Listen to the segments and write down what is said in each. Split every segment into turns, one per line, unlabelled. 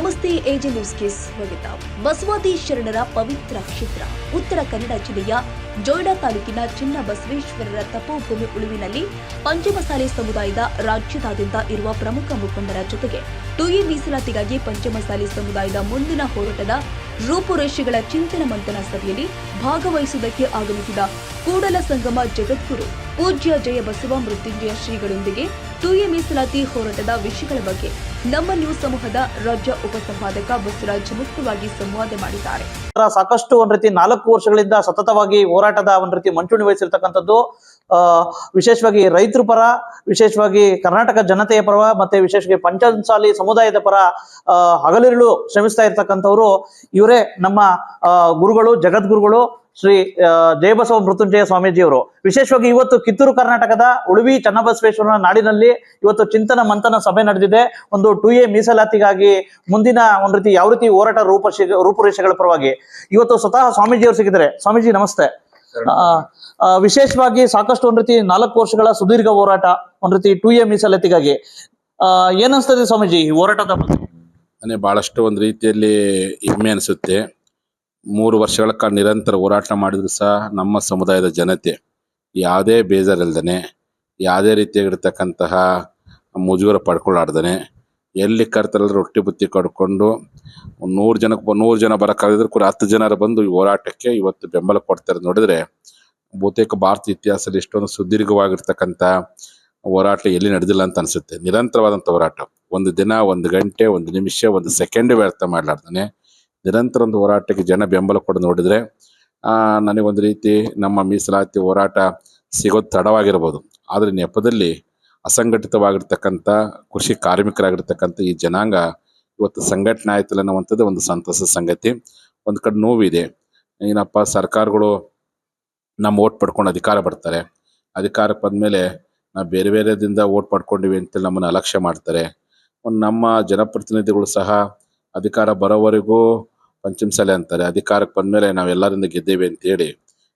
ನಮಸ್ತೆ ಎಜೆ ನ್ಯೂಸ್ಗೆ ಸ್ವಾಗತ. ಬಸವಾದಿ ಶರಣರ ಪವಿತ್ರ ಕ್ಷೇತ್ರ ಉತ್ತರ ಕನ್ನಡ ಜಿಲ್ಲೆಯ ಜೋಯಿಡಾ ತಾಲೂಕಿನ ಚಿನ್ನಬಸವೇಶ್ವರರ ತಪೋಭೂಮಿ ಉಳುವಿನಲ್ಲಿ ಪಂಚಮಸಾಲಿ ಸಮುದಾಯದ ರಾಜ್ಯದಾದ್ಯಂತ ಇರುವ ಪ್ರಮುಖ ಮುಖಂಡರ ಜೊತೆಗೆ 2A ಮೀಸಲಾತಿಗಾಗಿ ಪಂಚಮಸಾಲಿ ಸಮುದಾಯದ ಮುಂದಿನ ಹೋರಾಟದ ರೂಪುರೇಷೆಗಳ ಚಿಂತನ ಮಂಥನ ಸಭೆಯಲ್ಲಿ ಭಾಗವಹಿಸುವುದಕ್ಕೆ ಆಗಮಿಸಿದ ಕೂಡಲ ಸಂಗಮ ಜಗದ್ಗುರು ಪೂಜ್ಯ ಜಯ ಬಸವ ಮೃತ್ಯುಂಜಯ ಶ್ರೀಗಳೊಂದಿಗೆ 2A ಮೀಸಲಾತಿ ಹೋರಾಟದ ವಿಷಯಗಳ ಬಗ್ಗೆ ನಮ್ಮ ನ್ಯೂಸ್ ಸಮೂಹದ ರಾಜ್ಯ ಉಪಸಂಪಾದಕ ಬಸವರಾಜ್ ಮುಕ್ತವಾಗಿ ಸಂವಾದ ಮಾಡಿದ್ದಾರೆ.
ಸಾಕಷ್ಟು ಒಂದ್ ರೀತಿ 4 ವರ್ಷಗಳಿಂದ ಸತತವಾಗಿ ಹೋರಾಟದ ಒಂದ್ ರೀತಿ ಮಂಚೂಣಿ ವಹಿಸಿರ್ತಕ್ಕಂಥದ್ದು, ವಿಶೇಷವಾಗಿ ರೈತರ ಪರ, ವಿಶೇಷವಾಗಿ ಕರ್ನಾಟಕ ಜನತೆಯ ಪರ, ಮತ್ತೆ ವಿಶೇಷವಾಗಿ ಪಂಚಮಸಾಲಿ ಸಮುದಾಯದ ಪರ ಹಗಲಿರುಳು ಶ್ರಮಿಸ್ತಾ ಇರ್ತಕ್ಕಂಥವ್ರು ಇವರೇ ನಮ್ಮ ಗುರುಗಳು, ಜಗದ್ಗುರುಗಳು ಶ್ರೀ ಜಯಬಸವ ಮೃತ್ಯುಂಜಯ ಸ್ವಾಮೀಜಿಯವರು. ವಿಶೇಷವಾಗಿ ಇವತ್ತು ಕಿತ್ತೂರು ಕರ್ನಾಟಕದ ಉಳುವಿ ಚನ್ನಬಸವೇಶ್ವರನ ನಾಡಿನಲ್ಲಿ ಇವತ್ತು ಚಿಂತನ ಮಂಥನ ಸಭೆ ನಡೆದಿದೆ. ಒಂದು 2A ಮೀಸಲಾತಿಗಾಗಿ ಮುಂದಿನ ಒಂದ್ ರೀತಿ ಯಾವ ರೀತಿ ಹೋರಾಟ ರೂಪುರೇಷೆಗಳ ಪರವಾಗಿ ಇವತ್ತು ಸ್ವತಃ ಸ್ವಾಮೀಜಿಯವರು ಸಿಕ್ಕಿದ್ದಾರೆ. ಸ್ವಾಮೀಜಿ ನಮಸ್ತೆ. ವಿಶೇಷವಾಗಿ ಸಾಕಷ್ಟು ಒಂದ್ ರೀತಿ 4 ವರ್ಷಗಳ ಸುದೀರ್ಘ ಹೋರಾಟ, ಒಂದ್ ರೀತಿ 2A ಮೀಸಲಾತಿಗಾಗಿ ಏನ್ ಅನ್ಸ್ತದೆ ಸ್ವಾಮೀಜಿ ಈ ಹೋರಾಟದ ಬಗ್ಗೆ?
ನನಗೆ ಬಹಳಷ್ಟು ಒಂದು ರೀತಿಯಲ್ಲಿ ಹೆಮ್ಮೆ ಅನಿಸುತ್ತೆ. 3 ವರ್ಷಗಳ ಕಾಲ ನಿರಂತರ ಹೋರಾಟ ಮಾಡಿದ್ರು ಸಹ ನಮ್ಮ ಸಮುದಾಯದ ಜನತೆ ಯಾವುದೇ ಬೇಜಾರಿಲ್ದೇ, ಯಾವುದೇ ರೀತಿಯಾಗಿರ್ತಕ್ಕಂತಹ ಮುಜುಗರ ಪಡ್ಕೊಳ್ಳಾರ್ದೇ, ಎಲ್ಲಿ ಕರ್ತರಲ್ಲಿ ರೊಟ್ಟಿ ಬುತ್ತಿ ಕಡ್ಕೊಂಡು 100 ಜನ ಬರೋಕ್ಕಾಗಿದ್ರೆ ಕೂಡ 10 ಜನರು ಬಂದು ಈ ಹೋರಾಟಕ್ಕೆ ಇವತ್ತು ಬೆಂಬಲ ಕೊಡ್ತಾರೆ. ನೋಡಿದ್ರೆ ಬಹುತೇಕ ಭಾರತ ಇತಿಹಾಸದಲ್ಲಿ ಇಷ್ಟೊಂದು ಸುದೀರ್ಘವಾಗಿರ್ತಕ್ಕಂಥ ಹೋರಾಟ ಎಲ್ಲಿ ನಡೆದಿಲ್ಲ ಅಂತ ಅನಿಸುತ್ತೆ. ನಿರಂತರವಾದಂಥ ಹೋರಾಟ, ಒಂದು ದಿನ, 1 ಗಂಟೆ, 1 ನಿಮಿಷ, 1 ಸೆಕೆಂಡ್ ವ್ಯರ್ಥ ಮಾಡಲಾರ್ದೇ ನಿರಂತರ ಒಂದು ಹೋರಾಟಕ್ಕೆ ಜನ ಬೆಂಬಲ ಕೊಡು ನೋಡಿದ್ರೆ ನನಗೊಂದು ರೀತಿ ನಮ್ಮ ಮೀಸಲಾತಿ ಹೋರಾಟ ಸಿಗೋದು ತಡವಾಗಿರ್ಬೋದು, ಆದರೆ ನೆಪದಲ್ಲಿ ಅಸಂಘಟಿತವಾಗಿರ್ತಕ್ಕಂಥ ಕೃಷಿ ಕಾರ್ಮಿಕರಾಗಿರ್ತಕ್ಕಂಥ ಈ ಜನಾಂಗ ಇವತ್ತು ಸಂಘಟನೆ ಆಯ್ತಲ್ಲ ಅನ್ನುವಂಥದ್ದು ಒಂದು ಸಂತಸದ ಸಂಗತಿ. ಒಂದು ಕಡೆ ನೋವಿದೆ, ಏನಪ್ಪ ಸರ್ಕಾರಗಳು ನಮ್ಮ ಓಟ್ ಪಡ್ಕೊಂಡು ಅಧಿಕಾರ ಬರ್ತಾರೆ, ಅಧಿಕಾರಕ್ಕೆ ಬಂದಮೇಲೆ ನಾವು ಬೇರೆ ಬೇರೆದಿಂದ ಓಟ್ ಪಡ್ಕೊಂಡಿವಿ ಅಂತೇಳಿ ನಮ್ಮನ್ನು ಅಲಕ್ಷ್ಯ ಮಾಡ್ತಾರೆ. ನಮ್ಮ ಜನಪ್ರತಿನಿಧಿಗಳು ಸಹ ಅಧಿಕಾರ ಬರೋವರೆಗೂ ಪಂಚಮಸಾಲಿ ಅಂತಾರೆ, ಅಧಿಕಾರಕ್ಕೆ ಬಂದಮೇಲೆ ನಾವೆಲ್ಲರಿಂದ ಗೆದ್ದೇವೆ ಅಂತೇಳಿ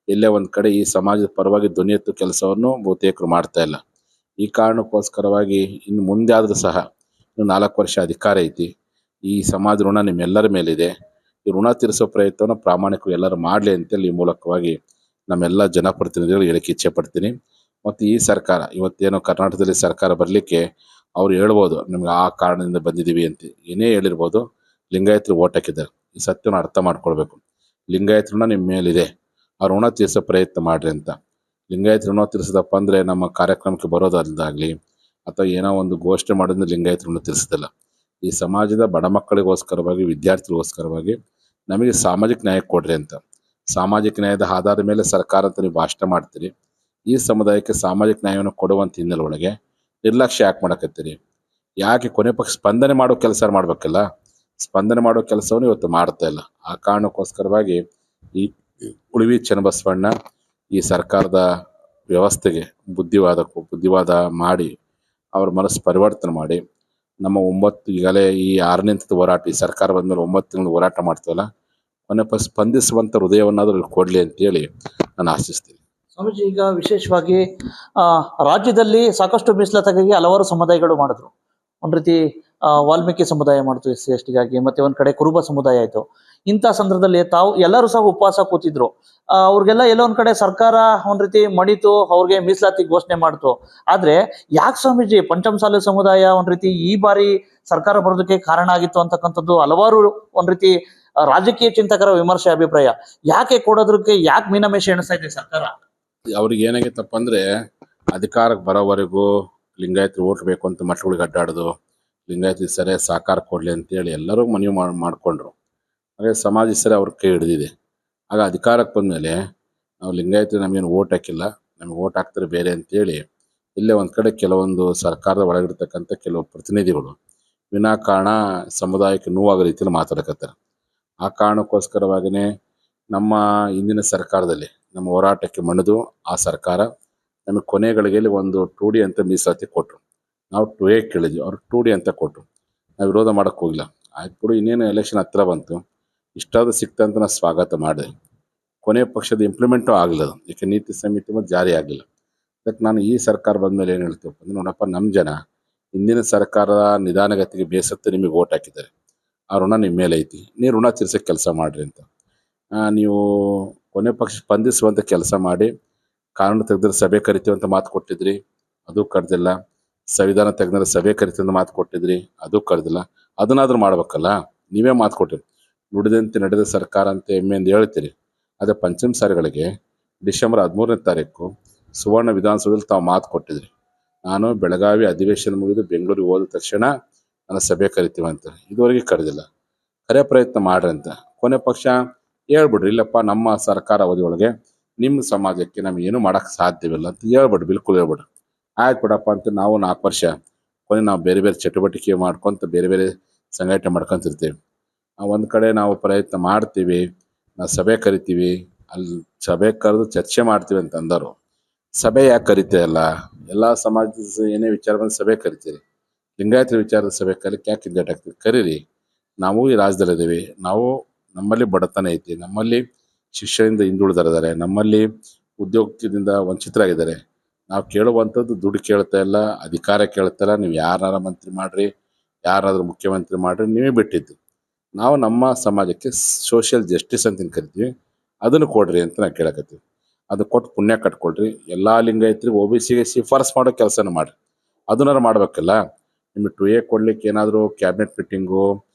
ಎಲ್ಲೇ ಒಂದು ಕಡೆ ಈ ಸಮಾಜದ ಪರವಾಗಿ ಧ್ವನಿ ಎತ್ತುವ ಕೆಲಸವನ್ನು ಬಹುತೇಕರು ಮಾಡ್ತಾ ಇಲ್ಲ. ಈ ಕಾರಣಕ್ಕೋಸ್ಕರವಾಗಿ ಇನ್ನು ಮುಂದೆ ಆದರೂ ಸಹ ಇನ್ನು 4 ವರ್ಷ ಅಧಿಕಾರ ಐತಿ, ಈ ಸಮಾಜ ಋಣ ನಿಮ್ಮೆಲ್ಲರ ಮೇಲಿದೆ. ಈ ಋಣ ತೀರಿಸೋ ಪ್ರಯತ್ನವನ್ನು ಪ್ರಾಮಾಣಿಕವಾಗಿ ಎಲ್ಲರೂ ಮಾಡಲಿ ಅಂತೇಳಿ ಈ ಮೂಲಕವಾಗಿ ನಮ್ಮೆಲ್ಲ ಜನಪ್ರತಿನಿಧಿಗಳು ಹೇಳಕ್ಕೆ ಇಚ್ಛೆ ಪಡ್ತೀನಿ. ಮತ್ತು ಈ ಸರ್ಕಾರ ಇವತ್ತೇನೋ ಕರ್ನಾಟಕದಲ್ಲಿ ಸರ್ಕಾರ ಬರಲಿಕ್ಕೆ ಅವ್ರು ಹೇಳ್ಬೋದು ನಿಮ್ಗೆ ಆ ಕಾರಣದಿಂದ ಬಂದಿದ್ದೀವಿ ಅಂತ, ಏನೇ ಹೇಳಿರ್ಬೋದು, ಲಿಂಗಾಯತರು ಓಟ್ ಹಾಕಿದ್ದಾರೆ. ಈ ಸತ್ಯನ ಅರ್ಥ ಮಾಡ್ಕೊಳ್ಬೇಕು. ಲಿಂಗಾಯತ ಋಣ ನಿಮ್ಮ ಮೇಲಿದೆ, ಆ ಋಣ ತೀರಿಸೋ ಪ್ರಯತ್ನ ಮಾಡ್ರಿ ಅಂತ. ಲಿಂಗಾಯತ ಋಣ ತೀರಿಸದಪ್ಪ ಅಂದರೆ ನಮ್ಮ ಕಾರ್ಯಕ್ರಮಕ್ಕೆ ಬರೋದಲ್ದಾಗಲಿ ಅಥವಾ ಏನೋ ಒಂದು ಘೋಷಣೆ ಮಾಡೋದ್ರಿಂದ ಲಿಂಗಾಯತ ಋಣ ತೀರಿಸೋದಿಲ್ಲ. ಈ ಸಮಾಜದ ಬಡ ಮಕ್ಕಳಿಗೋಸ್ಕರವಾಗಿ, ವಿದ್ಯಾರ್ಥಿಗಳಿಗೋಸ್ಕರವಾಗಿ ನಮಗೆ ಸಾಮಾಜಿಕ ನ್ಯಾಯ ಕೊಡ್ರಿ ಅಂತ. ಸಾಮಾಜಿಕ ನ್ಯಾಯದ ಆಧಾರದ ಮೇಲೆ ಸರ್ಕಾರ ಅಂತ ನೀವು ಭಾಷಣ ಮಾಡ್ತೀರಿ, ಈ ಸಮುದಾಯಕ್ಕೆ ಸಾಮಾಜಿಕ ನ್ಯಾಯವನ್ನು ಕೊಡುವಂಥ ಹಿನ್ನೆಲೆ ಒಳಗೆ ನಿರ್ಲಕ್ಷ್ಯ ಯಾಕೆ ಮಾಡಕತ್ತೀರಿ? ಯಾಕೆ ಕೊನೆ ಪಕ್ಷ ಸ್ಪಂದನೆ ಮಾಡೋ ಕೆಲಸ ಮಾಡಬೇಕಲ್ಲ? ಸ್ಪಂದನೆ ಮಾಡೋ ಕೆಲಸವನ್ನು ಇವತ್ತು ಮಾಡ್ತಾ ಇಲ್ಲ. ಆ ಕಾರಣಕ್ಕೋಸ್ಕರವಾಗಿ ಈ ಉಳುವಿ ಚನ್ನಬಸವಣ್ಣ ಈ ಸರ್ಕಾರದ ವ್ಯವಸ್ಥೆಗೆ ಬುದ್ಧಿವಾದ ಮಾಡಿ ಅವ್ರ ಮನಸ್ಸು ಪರಿವರ್ತನೆ ಮಾಡಿ ನಮ್ಮ 9 ಈಗಲೇ ಈ 6ನೇ ಹಂತದ ಹೋರಾಟ, ಈ ಸರ್ಕಾರ ಬಂದಮೇಲೆ 9 ತಿಂಗಳು ಹೋರಾಟ ಮಾಡ್ತೀವಲ್ಲ, ಕೊನೆ ಪಕ್ಷ ಸ್ಪಂದಿಸುವಂಥ ಹೃದಯವನ್ನಾದರೂ ಕೊಡಲಿ ಅಂತೇಳಿ ನಾನು ಆಶಿಸ್ತೀನಿ.
ಸ್ವಾಮೀಜಿ, ಈಗ ವಿಶೇಷವಾಗಿ ರಾಜ್ಯದಲ್ಲಿ ಸಾಕಷ್ಟು ಮೀಸಲಾತಿಗಾಗಿ ಹಲವಾರು ಸಮುದಾಯಗಳು ಮಾಡಿದ್ರು. ಒಂದ್ ರೀತಿ ವಾಲ್ಮೀಕಿ ಸಮುದಾಯ ಮಾಡಿದ್ರು SC/ST ಗಾಗಿ, ಮತ್ತೆ ಒಂದ್ ಕಡೆ ಕುರುಬ ಸಮುದಾಯ ಆಯ್ತು. ಇಂಥ ಸಂದರ್ಭದಲ್ಲಿ ತಾವು ಎಲ್ಲರೂ ಸಹ ಉಪವಾಸ ಕೂತಿದ್ರು. ಅವ್ರಿಗೆಲ್ಲ ಎಲ್ಲೋ ಒಂದ್ ಕಡೆ ಸರ್ಕಾರ ಒಂದ್ ರೀತಿ ಮಣಿತು, ಅವ್ರಿಗೆ ಮೀಸಲಾತಿ ಘೋಷಣೆ ಮಾಡ್ತು. ಆದ್ರೆ ಯಾಕೆ ಸ್ವಾಮೀಜಿ ಪಂಚಮಸಾಲಿ ಸಮುದಾಯ ಒಂದ್ ರೀತಿ ಈ ಬಾರಿ ಸರ್ಕಾರ ಬರೋದಕ್ಕೆ ಕಾರಣ ಆಗಿತ್ತು ಅಂತಕ್ಕಂಥದ್ದು ಹಲವಾರು ಒಂದ್ ರೀತಿ ರಾಜಕೀಯ ಚಿಂತಕರ ವಿಮರ್ಶೆ, ಅಭಿಪ್ರಾಯ. ಯಾಕೆ ಕೊಡೋದಕ್ಕೆ ಯಾಕೆ ಮೀನಮೇಷ ಎಣಿಸ್ತಾ ಇದೆ ಸರ್ಕಾರ?
ಅವ್ರಿಗೆ ಏನಾಗಿತ್ತಪ್ಪ ಅಂದರೆ ಅಧಿಕಾರಕ್ಕೆ ಬರೋವರೆಗೂ ಲಿಂಗಾಯತರು ಓಟ್ ಬೇಕು ಅಂತ ಮಠಗಳಿಗೆ ಅಡ್ಡಾಡೋದು, ಲಿಂಗಾಯತ ಸರಿ ಸಾಕಾರ ಕೊಡಲಿ ಅಂತೇಳಿ ಎಲ್ಲರೂ ಮನವಿ ಮಾಡಿಕೊಂಡ್ರು. ಹಾಗೆ ಸಮಾಜ ಸರಿ ಅವ್ರ ಕೈ ಹಿಡಿದಿದೆ. ಆಗ ಅಧಿಕಾರಕ್ಕೆ ಬಂದಮೇಲೆ ನಾವು ಲಿಂಗಾಯತರು ನಮಗೇನು ಓಟ್ ಹಾಕಿಲ್ಲ, ನಮಗೆ ಓಟ್ ಹಾಕ್ತಾರೆ ಬೇರೆ ಅಂತೇಳಿ ಇಲ್ಲೇ ಒಂದು ಕಡೆ ಕೆಲವೊಂದು ಸರ್ಕಾರದ ಒಳಗಿರ್ತಕ್ಕಂಥ ಕೆಲವು ಪ್ರತಿನಿಧಿಗಳು ವಿನಾಕಾರಣ ಸಮುದಾಯಕ್ಕೆ ನೋವಾಗೋ ರೀತಿಯಲ್ಲಿ ಮಾತಾಡಕತ್ತಾರೆ. ಆ ಕಾರಣಕ್ಕೋಸ್ಕರವಾಗಿಯೇ ನಮ್ಮ ಹಿಂದಿನ ಸರ್ಕಾರದಲ್ಲಿ ನಮ್ಮ ಹೋರಾಟಕ್ಕೆ ಮಣಿದು ಆ ಸರ್ಕಾರ ನಮಗೆ ಕೊನೆಗಳಿಗೆ ಒಂದು 2D ಅಂತ ಮೀಸಲಾತಿ ಕೊಟ್ಟರು. ನಾವು 2A ಕೇಳಿದ್ವಿ, ಅವ್ರು 2D ಅಂತ ಕೊಟ್ಟರು. ನಾವು ವಿರೋಧ ಮಾಡೋಕ್ಕೆ ಹೋಗಿಲ್ಲ. ಆಯ್ತು ಬಿಡು, ಇನ್ನೇನು ಎಲೆಕ್ಷನ್ ಹತ್ರ ಬಂತು, ಇಷ್ಟಾದರೂ ಸಿಕ್ತಂತ ನಾವು ಸ್ವಾಗತ ಮಾಡಿದೆ. ಕೊನೆ ಪಕ್ಷದ ಇಂಪ್ಲಿಮೆಂಟು ಆಗಲಿಲ್ಲ, ಯಾಕೆ ನೀತಿ ಸಂಹಿತೆ ಮತ್ತು ಜಾರಿ ಆಗಲಿಲ್ಲ. ಅದಕ್ಕೆ ನಾನು ಈ ಸರ್ಕಾರ ಬಂದಮೇಲೆ ಏನು ಹೇಳ್ತೀವಪ್ಪ ಅಂದರೆ, ನೋಡಪ್ಪ, ನಮ್ಮ ಜನ ಹಿಂದಿನ ಸರ್ಕಾರದ ನಿಧಾನಗತಿಗೆ ಬೇಸತ್ತು ನಿಮಗೆ ಓಟ್ ಹಾಕಿದ್ದಾರೆ. ಆ ಋಣ ನಿಮ್ಮ ಮೇಲೆ ಐತಿ, ನೀವು ಋಣ ತೀರ್ಸೋಕ್ಕೆ ಕೆಲಸ ಮಾಡಿರಿ ಅಂತ. ನೀವು ಕೊನೆ ಪಕ್ಷ ಸ್ಪಂದಿಸುವಂಥ ಕೆಲಸ ಮಾಡಿ. ಕಾನೂನು ತೆಗೆದ್ರೆ ಸಭೆ ಕರಿತೀವಿ ಅಂತ ಮಾತು ಕೊಟ್ಟಿದ್ರಿ, ಅದು ಕರೆದಿಲ್ಲ. ಸಂವಿಧಾನ ತೆಗೆದ್ರೆ ಸಭೆ ಕರಿತೀವಿ ಅಂತ ಮಾತು ಕೊಟ್ಟಿದ್ರಿ, ಅದು ಕರೆದಿಲ್ಲ. ಅದನ್ನಾದ್ರೂ ಮಾಡ್ಬೇಕಲ್ಲ. ನೀವೇ ಮಾತು ಕೊಟ್ಟಿರಿ, ನುಡಿದಂತೆ ನಡೆದ ಸರ್ಕಾರ ಅಂತ ಹೆಮ್ಮೆಯಿಂದ ಹೇಳ್ತೀರಿ. ಅದೇ ಪಂಚಮಸಾಲಿಗಳಿಗೆ ಡಿಸೆಂಬರ್ 13ನೇ ತಾರೀಕು ಸುವರ್ಣ ವಿಧಾನಸೌಧದಲ್ಲಿ ತಾವು ಮಾತು ಕೊಟ್ಟಿದ್ರಿ, ನಾನು ಬೆಳಗಾವಿ ಅಧಿವೇಶನ ಮುಗಿದು ಬೆಂಗಳೂರಿಗೆ ಹೋದ ತಕ್ಷಣ ನನ್ನ ಸಭೆ ಕರಿತೀವಿ ಅಂತ. ಇದುವರೆಗೆ ಕರೆದಿಲ್ಲ. ಕರೆ ಪ್ರಯತ್ನ ಮಾಡ್ರಿ ಅಂತ. ಕೊನೆ ಪಕ್ಷ ಹೇಳ್ಬಿಡ್ರಿ, ಇಲ್ಲಪ್ಪ ನಮ್ಮ ಸರ್ಕಾರ ಅವಧಿಯೊಳಗೆ ನಿಮ್ಮ ಸಮಾಜಕ್ಕೆ ನಮ್ಗೆ ಏನೂ ಮಾಡೋಕ್ಕೆ ಸಾಧ್ಯವಿಲ್ಲ ಅಂತ ಹೇಳ್ಬಿಡ್ರಿ, ಬಿಲ್ಕುಲ್ ಹೇಳ್ಬಿಡ್ರಿ. ಆಯ್ತು ಬಿಡಪ್ಪ ಅಂತ ನಾವು 4 ವರ್ಷ ಕೊನೆ ನಾವು ಬೇರೆ ಬೇರೆ ಚಟುವಟಿಕೆ ಮಾಡ್ಕೊತ ಬೇರೆ ಬೇರೆ ಸಂಘಟನೆ ಮಾಡ್ಕೊತಿರ್ತೀವಿ. ಒಂದು ಕಡೆ ನಾವು ಪ್ರಯತ್ನ ಮಾಡ್ತೀವಿ, ನಾವು ಸಭೆ ಕರಿತೀವಿ, ಅಲ್ಲಿ ಸಭೆ ಕರೆದು ಚರ್ಚೆ ಮಾಡ್ತೀವಿ ಅಂತ ಅಂದರು. ಸಭೆ ಯಾಕೆ ಕರಿತೀರಲ್ಲ? ಎಲ್ಲ ಸಮಾಜದ ಏನೇ ವಿಚಾರ ಬಂದು ಸಭೆ ಕರಿತೀರಿ. ಲಿಂಗಾಯತರ ವಿಚಾರದ ಸಭೆ ಕಲಿಕ್ಕೆ ಯಾಕೆ ಹಿಂದೇಟ್ ಆಗ್ತೀವಿ? ಕರೀರಿ. ನಾವು ಈ ರಾಜ್ಯದಲ್ಲಿದ್ದೀವಿ, ನಮ್ಮಲ್ಲಿ ಬಡತನ ಐತಿ, ನಮ್ಮಲ್ಲಿ ಶಿಕ್ಷಣದಿಂದ ಹಿಂದುಳಿದಿದ್ದಾರೆ, ನಮ್ಮಲ್ಲಿ ಉದ್ಯೋಗದಿಂದ ವಂಚಿತರಾಗಿದ್ದಾರೆ. ನಾವು ಕೇಳುವಂಥದ್ದು ದುಡ್ಡು ಕೇಳ್ತಾ ಇಲ್ಲ, ಅಧಿಕಾರ ಕೇಳ್ತಾ ಇಲ್ಲ. ನೀವು ಯಾರನ್ನಾರ ಮಂತ್ರಿ ಮಾಡಿರಿ, ಯಾರಾದರೂ ಮುಖ್ಯಮಂತ್ರಿ ಮಾಡಿರಿ, ನೀವೇ ಬಿಟ್ಟಿದ್ದು. ನಾವು ನಮ್ಮ ಸಮಾಜಕ್ಕೆ ಸೋಷಿಯಲ್ ಜಸ್ಟಿಸ್ ಅಂತ ಕರಿತೀವಿ, ಅದನ್ನು ಕೊಡ್ರಿ ಅಂತ ನಾವು ಕೇಳಕತ್ತೀವಿ. ಅದು ಕೊಟ್ಟು ಪುಣ್ಯ ಕಟ್ಕೊಳ್ರಿ. ಎಲ್ಲ ಲಿಂಗಾಯತರಿಗೆ OBCಗೆ ಶಿಫಾರಸ್ ಮಾಡೋ ಕೆಲಸನ ಮಾಡಿರಿ. ಅದನ್ನಾರು ಮಾಡ್ಬೇಕಲ್ಲ. ನಿಮಗೆ 2A ಕೊಡ್ಲಿಕ್ಕೆ ಏನಾದರೂ ಕ್ಯಾಬಿನೆಟ್ ಮೀಟಿಂಗು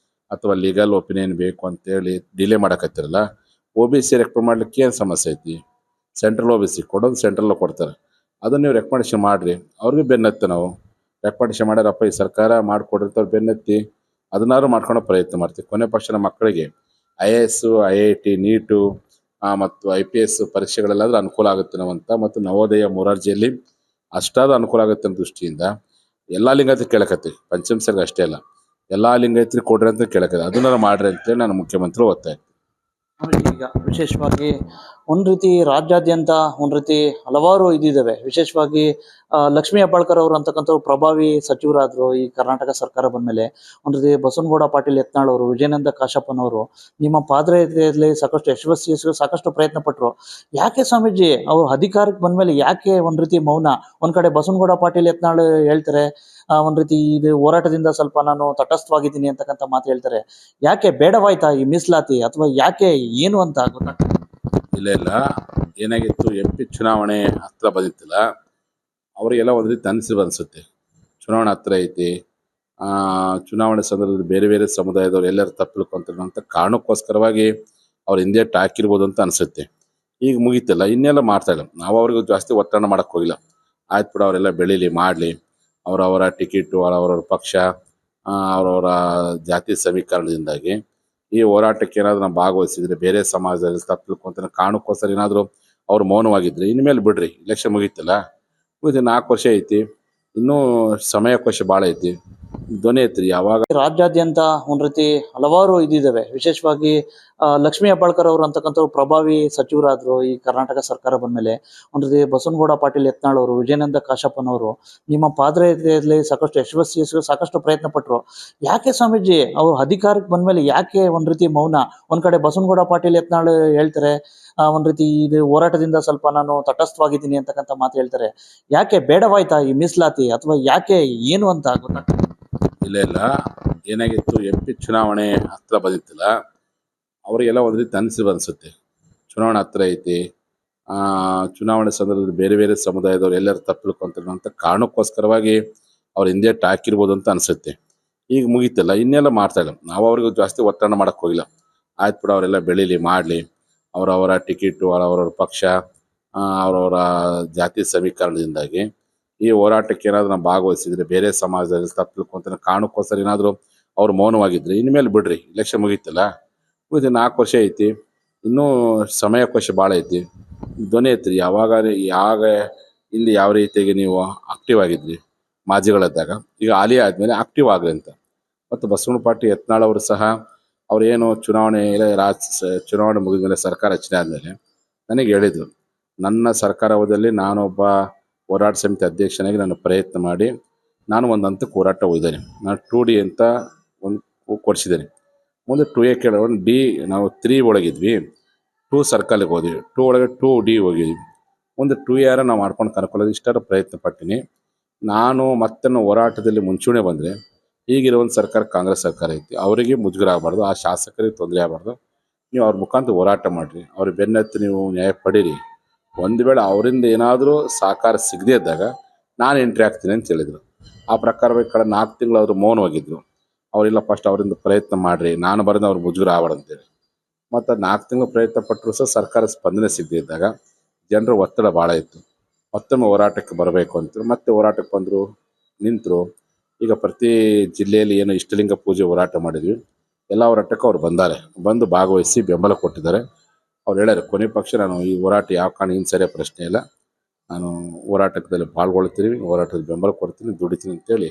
ಅಥವಾ ಲೀಗಲ್ ಒಪಿನಿಯನ್ ಬೇಕು ಅಂತೇಳಿ ಡಿಲೇ ಮಾಡಕತ್ತಿರಲ್ಲ. OBC ರೆಕಮೆಂಡ್ ಮಾಡ್ಲಿಕ್ಕೆ ಏನು ಸಮಸ್ಯೆ ಐತಿ? ಸೆಂಟ್ರಲ್ OBC ಕೊಡೋದು ಸೆಂಟ್ರಲ್ ಕೊಡ್ತಾರೆ, ಅದನ್ನು ನೀವು ರೆಕಮೆಂಡೇಶನ್ ಮಾಡಿರಿ. ಅವ್ರಿಗೆ ಬೆನ್ನತ್ತಿ ನಾವು ರೆಕಮೆಂಡೇಶನ್ ಮಾಡ್ಯಾರಪ್ಪ ಈ ಸರ್ಕಾರ ಮಾಡಿಕೊಡ್ರಿ ಅಂತ ಅವ್ರು ಬೆನ್ನತ್ತಿ ಅದನ್ನಾದ್ರು ಮಾಡ್ಕೊಳ್ಳೋ ಪ್ರಯತ್ನ ಮಾಡ್ತೀವಿ. ಕೊನೆ ಪಕ್ಷ ನಮ್ಮ ಮಕ್ಕಳಿಗೆ IAS, IIT, ನೀಟು ಮತ್ತು IPS ಪರೀಕ್ಷೆಗಳೆಲ್ಲಾದ್ರೂ ಅನುಕೂಲ ಆಗುತ್ತೆ ನಾವಂತ, ಮತ್ತು ನವೋದಯ ಮೊರಾರ್ಜಿಯಲ್ಲಿ ಅಷ್ಟಾದ್ರೂ ಅನುಕೂಲ ಆಗುತ್ತೆ ಅನ್ನೋ ದೃಷ್ಟಿಯಿಂದ ಎಲ್ಲ ಲಿಂಗಾಯತರಿಗೆ ಕೇಳಕತ್ತೀವಿ. ಪಂಚಮಸಾಲಿಗೆ ಅಷ್ಟೇ ಅಲ್ಲ, ಎಲ್ಲ ಲಿಂಗಾಯತರಿಗೆ ಕೊಡ್ರಿ ಅಂತ ಕೇಳಕತ್ತೀವಿ. ಅದನ್ನಾರು ಮಾಡ್ರಿ ಅಂತೇಳಿ ನಾನು ಮುಖ್ಯಮಂತ್ರಿ ಒತ್ತಾಯ.
ಈಗ ವಿಶೇಷವಾಗಿ ಒಂದು ರೀತಿ ರಾಜ್ಯಾದ್ಯಂತ ಒಂದು ರೀತಿ ಹಲವಾರು ಇದಿದ್ದಾವೆ. ವಿಶೇಷವಾಗಿ ಲಕ್ಷ್ಮೀ ಹೆಬ್ಬಾಳ್ಕರ್ ಅವರು ಅಂತಕ್ಕಂಥವ್ರು ಪ್ರಭಾವಿ ಸಚಿವರಾದರು ಈ ಕರ್ನಾಟಕ ಸರ್ಕಾರ ಬಂದಮೇಲೆ. ಒಂದು ರೀತಿ ಬಸವನಗೌಡ ಪಾಟೀಲ್ ಯತ್ನಾಳ್ ಅವರು, ವಿಜಯಾನಂದ ಕಾಶಪ್ಪನವರು ನಿಮ್ಮ ಪಾದಯಾತ್ರೆಯಲ್ಲಿ ಸಾಕಷ್ಟು ಯಶಸ್ವಿ ಸಾಕಷ್ಟು ಪ್ರಯತ್ನ ಪಟ್ಟರು. ಯಾಕೆ ಸ್ವಾಮೀಜಿ ಅವರು ಅಧಿಕಾರಕ್ಕೆ ಬಂದಮೇಲೆ ಯಾಕೆ ಒಂದು ರೀತಿ ಮೌನ? ಒಂದ್ ಕಡೆ ಬಸವನಗೌಡ ಪಾಟೀಲ್ ಯತ್ನಾಳ್ ಹೇಳ್ತಾರೆ ಒಂದ್ ರೀತಿ ಇದು ಹೋರಾಟದಿಂದ ಸ್ವಲ್ಪ ನಾನು ತಟಸ್ಥವಾಗಿದ್ದೀನಿ ಅಂತಕ್ಕಂಥ ಮಾತು ಹೇಳ್ತಾರೆ. ಯಾಕೆ ಬೇಡವಾಯ್ತಾ ಈ ಮೀಸಲಾತಿ, ಅಥವಾ ಯಾಕೆ ಏನು ಅಂತ ಗೊತ್ತಾಗ್ತದೆ?
ಇಲ್ಲ, ಏನಾಗಿತ್ತು, MP ಚುನಾವಣೆ ಹತ್ರ ಬಂದಿತ್ತಲ್ಲ, ಅವರಿಗೆಲ್ಲ ಒಂದು ರೀತಿ ಅನಿಸುತ್ತೆ. ಚುನಾವಣೆ ಹತ್ರ ಐತಿ, ಚುನಾವಣೆ ಸಂದರ್ಭದಲ್ಲಿ ಬೇರೆ ಬೇರೆ ಸಮುದಾಯದವ್ರು ಎಲ್ಲರೂ ತಪ್ಪಲ್ಕೊಂತಾರೆ ಅಂತ ಕಾರಣಕ್ಕೋಸ್ಕರವಾಗಿ ಅವ್ರು ಹಿಂದೇಟ್ ಹಾಕಿರ್ಬೋದು ಅಂತ ಅನಿಸುತ್ತೆ. ಈಗ ಮುಗೀತಲ್ಲ, ಇನ್ನೆಲ್ಲ ಮಾಡ್ತಾ ಇಲ್ಲ. ನಾವು ಅವ್ರಿಗೆ ಜಾಸ್ತಿ ಒತ್ತಡ ಮಾಡೋಕ್ಕೆ ಹೋಗಿಲ್ಲ. ಆಯ್ತು ಬಿಡು, ಅವರೆಲ್ಲ ಬೆಳೀಲಿ, ಮಾಡಲಿ, ಅವರವರ ಟಿಕೆಟು, ಅವರವರ ಪಕ್ಷ, ಅವರವರ ಜಾತಿ ಸಮೀಕರಣದಿಂದಾಗಿ ಈ ಹೋರಾಟಕ್ಕೆ ಏನಾದರೂ ನಾವು ಭಾಗವಹಿಸಿದ್ರೆ ಬೇರೆ ಸಮಾಜದಲ್ಲಿ ತಪ್ಪಲ್ಕೊಂತ ಕಾರಣಕ್ಕೋಸ್ಕರ ಏನಾದರೂ ಅವ್ರು ಮೌನವಾಗಿದ್ದರೆ ಇನ್ಮೇಲೆ ಬಿಡ್ರಿ. ಇಲೆಕ್ಷನ್ ಮುಗೀತಲ್ಲ, ಮುಗಿದು 4 ವರ್ಷ ಐತಿ, ಇನ್ನೂ ಸಮಯಾವಕಾಶ ಭಾಳ ಐತಿ, ಧ್ವನಿ ಐತ್ರಿ. ಯಾವಾಗ
ರಾಜ್ಯಾದ್ಯಂತ ಒಂದು ರೀತಿ ಹಲವಾರು ಇದಿದ್ದಾವೆ. ವಿಶೇಷವಾಗಿ ಲಕ್ಷ್ಮೀ ಹೆಬ್ಬಾಳ್ಕರ್ ಅವರು ಅಂತಕ್ಕಂಥವ್ರು ಪ್ರಭಾವಿ ಸಚಿವರಾದರು ಈ ಕರ್ನಾಟಕ ಸರ್ಕಾರ ಬಂದಮೇಲೆ. ಒಂದು ರೀತಿ ಬಸವನಗೌಡ ಪಾಟೀಲ್ ಯತ್ನಾಳ್ ಅವರು, ವಿಜಯಾನಂದ ಕಾಶಪ್ಪನವರು ನಿಮ್ಮ ಪಾದಯಾತ್ರೆಯಲ್ಲಿ ಸಾಕಷ್ಟು ಯಶಸ್ವಿ ಸಾಕಷ್ಟು ಪ್ರಯತ್ನ ಪಟ್ಟರು. ಯಾಕೆ ಸ್ವಾಮೀಜಿ ಅವರು ಅಧಿಕಾರಕ್ಕೆ ಬಂದಮೇಲೆ ಯಾಕೆ ಒಂದು ರೀತಿ ಮೌನ? ಒಂದ್ ಕಡೆ ಬಸವನಗೌಡ ಪಾಟೀಲ್ ಯತ್ನಾಳ್ ಹೇಳ್ತಾರೆ ಒಂದ್ ರೀತಿ ಇದು ಹೋರಾಟದಿಂದ ಸ್ವಲ್ಪ ನಾನು ತಟಸ್ಥವಾಗಿದ್ದೀನಿ ಅಂತಕ್ಕಂಥ ಮಾತು ಹೇಳ್ತಾರೆ. ಯಾಕೆ ಬೇಡವಾಯ್ತಾ ಈ ಮೀಸಲಾತಿ, ಅಥವಾ ಯಾಕೆ ಏನು ಅಂತ ಗೊತ್ತಾಗ್ತದೆ?
ಇಲ್ಲ, ಏನಾಗಿತ್ತು, MP ಚುನಾವಣೆ ಹತ್ರ ಬಂದಿತ್ತಲ್ಲ, ಅವರಿಗೆಲ್ಲ ಒಂದು ರೀತಿ ಅನಿಸುತ್ತೆ. ಚುನಾವಣೆ ಹತ್ರ ಐತಿ, ಚುನಾವಣೆ ಸಂದರ್ಭದಲ್ಲಿ ಬೇರೆ ಬೇರೆ ಸಮುದಾಯದವ್ರು ಎಲ್ಲರೂ ತಪ್ಪಲ್ಕೊಂತಾರೆ ಅಂತ ಕಾರಣಕ್ಕೋಸ್ಕರವಾಗಿ ಅವ್ರು ಹಿಂದೇಟ್ ಹಾಕಿರ್ಬೋದು ಅಂತ ಅನಿಸುತ್ತೆ. ಈಗ ಮುಗೀತಲ್ಲ, ಇನ್ನೆಲ್ಲ ಮಾಡ್ತಾ ಇಲ್ಲ. ನಾವು ಅವ್ರಿಗೆ ಜಾಸ್ತಿ ಒತ್ತಡ ಮಾಡೋಕ್ಕೆ ಹೋಗಿಲ್ಲ. ಆಯ್ತು ಬಿಡು, ಅವರೆಲ್ಲ ಬೆಳೀಲಿ, ಮಾಡಲಿ, ಅವರವರ ಟಿಕೆಟು, ಅವರವರ ಪಕ್ಷ, ಅವರವರ ಜಾತಿ ಸಮೀಕರಣದಿಂದಾಗಿ ಈ ಹೋರಾಟಕ್ಕೆ ಏನಾದರೂ ನಾವು ಭಾಗವಹಿಸಿದ್ರೆ ಬೇರೆ ಸಮಾಜದಲ್ಲಿ ತಪ್ಪಲ್ಕೊಂತ ಕಾರಣಕ್ಕೋಸ್ಕರ ಏನಾದರೂ ಅವ್ರು ಮೌನವಾಗಿದ್ದರೆ ಇನ್ಮೇಲೆ ಬಿಡ್ರಿ. ಇಲೆಕ್ಷನ್ ಮುಗೀತಲ್ಲ, ಮುಗಿದು 4 ವರ್ಷ ಐತಿ, ಇನ್ನೂ ಸಮಯಾವಕಾಶ ಭಾಳ ಐತಿ, ಧ್ವನಿ ಐತ್ರಿ. ಯಾವಾಗ ಇಲ್ಲಿ ಯಾವ ರೀತಿಯಾಗಿ ನೀವು ಆಕ್ಟಿವ್ ಆಗಿದ್ರಿ ಮಾಜಿಗಳಿದ್ದಾಗ, ಈಗ ಹಾಲಿ ಆದಮೇಲೆ ಆಕ್ಟಿವ್ ಆಗ್ರಿ ಅಂತ. ಮತ್ತು ಬಸವನ ಪಾಟೀಲ್ ಯತ್ನಾಳ್ ಅವರು ಸಹ ಅವರೇನು ಚುನಾವಣೆ ಮುಗಿದ ಮೇಲೆ ಸರ್ಕಾರ ರಚನೆ ಆದಮೇಲೆ ನನಗೆ ಹೇಳಿದರು, ನನ್ನ ಸರ್ಕಾರ ಅವಧಿಯಲ್ಲಿ ನಾನೊಬ್ಬ ಹೋರಾಟ ಸಮಿತಿ ಅಧ್ಯಕ್ಷನಾಗಿ ನಾನು ಪ್ರಯತ್ನ ಮಾಡಿ ನಾನು ಒಂದು ಹಂತಕ್ಕೆ ಹೋರಾಟ ಹೋಗಿದ್ದೇನೆ. ನಾನು 2D ಅಂತ ಒಂದು ಕೊಡಿಸಿದ್ದೇನೆ. ಮುಂದೆ 2A ಕೇಳೋಣ, D ನಾವು 3 ಒಳಗಿದ್ವಿ, 2 ಸರ್ಕಲ್ಗೆ ಹೋದ್ವಿ, 2 ಒಳಗೆ 2D ಹೋಗಿದ್ವಿ, ಮುಂದೆ 2A ನಾವು ಮಾಡ್ಕೊಂಡು ಕರ್ಕೊಳ್ಳೋದು ಇಷ್ಟಾರು ಪ್ರಯತ್ನ ಪಟ್ಟಿನಿ. ನಾನು ಮತ್ತೆ ಹೋರಾಟದಲ್ಲಿ ಮುಂಚೂಣಿ ಬಂದರೆ ಈಗಿರೋ ಒಂದು ಸರ್ಕಾರ ಕಾಂಗ್ರೆಸ್ ಸರ್ಕಾರ ಐತಿ, ಅವರಿಗೆ ಮುಜುಗರ ಆಗಬಾರ್ದು, ಆ ಶಾಸಕರಿಗೆ ತೊಂದರೆ ಆಗಬಾರ್ದು. ನೀವು ಅವ್ರ ಮುಖಾಂತರ ಹೋರಾಟ ಮಾಡಿರಿ, ಅವ್ರ ಬೆನ್ನತ್ತಿ ನೀವು ನ್ಯಾಯ ಪಡೀರಿ. ಒಂದು ವೇಳೆ ಅವರಿಂದ ಏನಾದರೂ ಸಹಕಾರ ಸಿಗದೇ ಇದ್ದಾಗ ನಾನು ಎಂಟ್ರಿ ಆಗ್ತೀನಿ ಅಂತ ಹೇಳಿದರು. ಆ ಪ್ರಕಾರವಾಗಿ ಕಳೆದ 4 ತಿಂಗಳು ಅವರು ಮೌನವಾಗಿದ್ದರು. ಅವರಿಲ್ಲ ಫಸ್ಟ್ ಅವರಿಂದ ಪ್ರಯತ್ನ ಮಾಡಿರಿ, ನಾನು ಬರೋದು ಅವ್ರು ಮುಜುಗರ ಆಗಬಾರ್ದು ಅಂತೇಳಿ. ಮತ್ತು 4 ತಿಂಗಳು ಪ್ರಯತ್ನ ಪಟ್ಟರು ಸಹ ಸರ್ಕಾರ ಸ್ಪಂದನೆ ಸಿಗದೇ ಇದ್ದಾಗ ಜನರ ಒತ್ತಡ ಭಾಳ ಇತ್ತು. ಮತ್ತೊಮ್ಮೆ ಹೋರಾಟಕ್ಕೆ ಬರಬೇಕು ಅಂತೇಳಿ ಮತ್ತೆ ಹೋರಾಟಕ್ಕೆ ಬಂದರು, ನಿಂತರು. ಈಗ ಪ್ರತಿ ಜಿಲ್ಲೆಯಲ್ಲಿ ಏನು ಇಷ್ಟಲಿಂಗ ಪೂಜೆ ಹೋರಾಟ ಮಾಡಿದ್ವಿ, ಎಲ್ಲ ಹೋರಾಟಕ್ಕೆ ಅವ್ರು ಬಂದು ಭಾಗವಹಿಸಿ ಬೆಂಬಲ ಕೊಟ್ಟಿದ್ದಾರೆ. ಅವ್ರು ಹೇಳ್ಯಾರ, ಕೊನೆ ಪಕ್ಷ ನಾನು ಈ ಹೋರಾಟ ಯಾವ ಕಾರಣ ಇನ್ನು ಸರಿಯ ಪ್ರಶ್ನೆ ಇಲ್ಲ, ನಾನು ಹೋರಾಟದಲ್ಲಿ ಪಾಲ್ಗೊಳ್ತೀನಿ, ಹೋರಾಟದಲ್ಲಿ ಬೆಂಬಲ ಕೊಡ್ತೀನಿ, ದುಡಿತೀನಿ ಅಂತೇಳಿ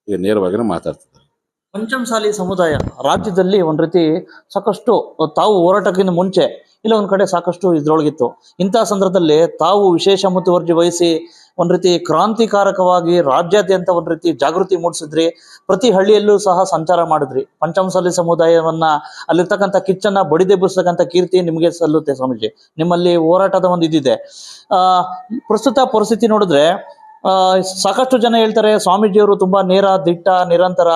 ಈಗ ನೇರವಾಗಿಯೇ ಮಾತಾಡ್ತಿದ್ದಾರೆ.
ಪಂಚಮಸಾಲಿ ಸಮುದಾಯ ರಾಜ್ಯದಲ್ಲಿ ಒಂದ್ ರೀತಿ ಸಾಕಷ್ಟು ತಾವು ಹೋರಾಟಕ್ಕಿಂತ ಮುಂಚೆ ಇಲ್ಲ ಒಂದ್ ಕಡೆ ಸಾಕಷ್ಟು ಇದ್ರೊಳಗಿತ್ತು. ಇಂತಹ ಸಂದರ್ಭದಲ್ಲಿ ತಾವು ವಿಶೇಷ ಮುತುವರ್ಜಿ ವಹಿಸಿ ಒಂದ್ ರೀತಿ ಕ್ರಾಂತಿಕಾರಕವಾಗಿ ರಾಜ್ಯಾದ್ಯಂತ ಒಂದ್ ರೀತಿ ಜಾಗೃತಿ ಮೂಡಿಸಿದ್ರಿ. ಪ್ರತಿ ಹಳ್ಳಿಯಲ್ಲೂ ಸಹ ಸಂಚಾರ ಮಾಡಿದ್ರಿ. ಪಂಚಮಸಾಲಿ ಸಮುದಾಯವನ್ನ ಅಲ್ಲಿರ್ತಕ್ಕಂಥ ಕಿಚ್ಚನ್ನ ಬಡಿದೆಬ್ಬಿಸ್ತಕ್ಕಂಥ ಕೀರ್ತಿ ನಿಮಗೆ ಸಲ್ಲುತ್ತೆ ಸ್ವಾಮೀಜಿ. ನಿಮ್ಮಲ್ಲಿ ಹೋರಾಟದ ಒಂದು ಇದಿದೆ. ಪ್ರಸ್ತುತ ಪರಿಸ್ಥಿತಿ ನೋಡಿದ್ರೆ ಸಾಕಷ್ಟು ಜನ ಹೇಳ್ತಾರೆ ಸ್ವಾಮೀಜಿಯವರು ತುಂಬಾ ನೇರ, ದಿಟ್ಟ, ನಿರಂತರ,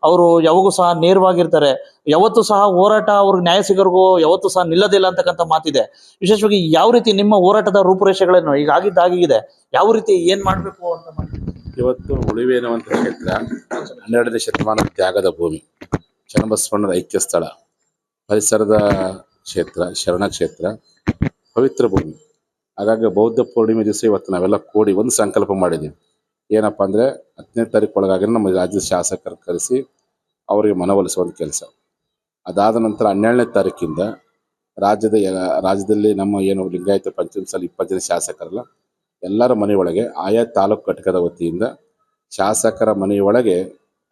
ಅವರು ಯಾವಾಗೂ ಸಹ ನೇರವಾಗಿರ್ತಾರೆ, ಯಾವತ್ತೂ ಸಹ ಹೋರಾಟ ಅವ್ರಿಗೆ ನ್ಯಾಯ ಸಿಗೋರ್ಗೂ ಯಾವತ್ತೂ ಸಹ ನಿಲ್ಲದಿಲ್ಲ ಅಂತಕ್ಕಂಥ ಮಾತಿದೆ. ವಿಶೇಷವಾಗಿ ಯಾವ ರೀತಿ ನಿಮ್ಮ ಹೋರಾಟದ ರೂಪುರೇಷೆಗಳನ್ನು ಈಗ ಆಗಿದ್ದಾಗಿದೆ, ಯಾವ ರೀತಿ ಏನ್ ಮಾಡ್ಬೇಕು ಅಂತ
ಇವತ್ತು ಉಳಿವೆ ಎನ್ನುವಂಥ ಕ್ಷೇತ್ರ 12ನೇ ಶತಮಾನದ ತ್ಯಾಗದ ಭೂಮಿ, ಚನ್ನಬಸವಣ್ಣರ ಐಕ್ಯ ಸ್ಥಳ, ಪರಿಸರದ ಕ್ಷೇತ್ರ, ಶರಣ ಕ್ಷೇತ್ರ, ಪವಿತ್ರ ಭೂಮಿ. ಹಾಗಾಗಿ ಬೌದ್ಧ ಪೂರ್ಣಿಮೆ ದಿವಸ ಇವತ್ತು ನಾವೆಲ್ಲ ಕೂಡಿ ಒಂದು ಸಂಕಲ್ಪ ಮಾಡಿದ್ದೀವಿ. ಏನಪ್ಪ ಅಂದರೆ 10ನೇ ತಾರೀಕು ಒಳಗಾಗಿ ನಮ್ಮ ರಾಜ್ಯದ ಶಾಸಕರು ಕರೆಸಿ ಅವರಿಗೆ ಮನವೊಲಿಸುವಂಥ ಕೆಲಸ. ಅದಾದ ನಂತರ 12ನೇ ತಾರೀಕಿಂದ ರಾಜ್ಯದಲ್ಲಿ ನಮ್ಮ ಏನು ಲಿಂಗಾಯತ ಪಂಚಮಸಾಲಿ 20 ಜನ ಶಾಸಕರಲ್ಲ, ಎಲ್ಲರ ಮನೆಯೊಳಗೆ ಆಯಾ ತಾಲೂಕು ಘಟಕದ ವತಿಯಿಂದ ಶಾಸಕರ ಮನೆಯೊಳಗೆ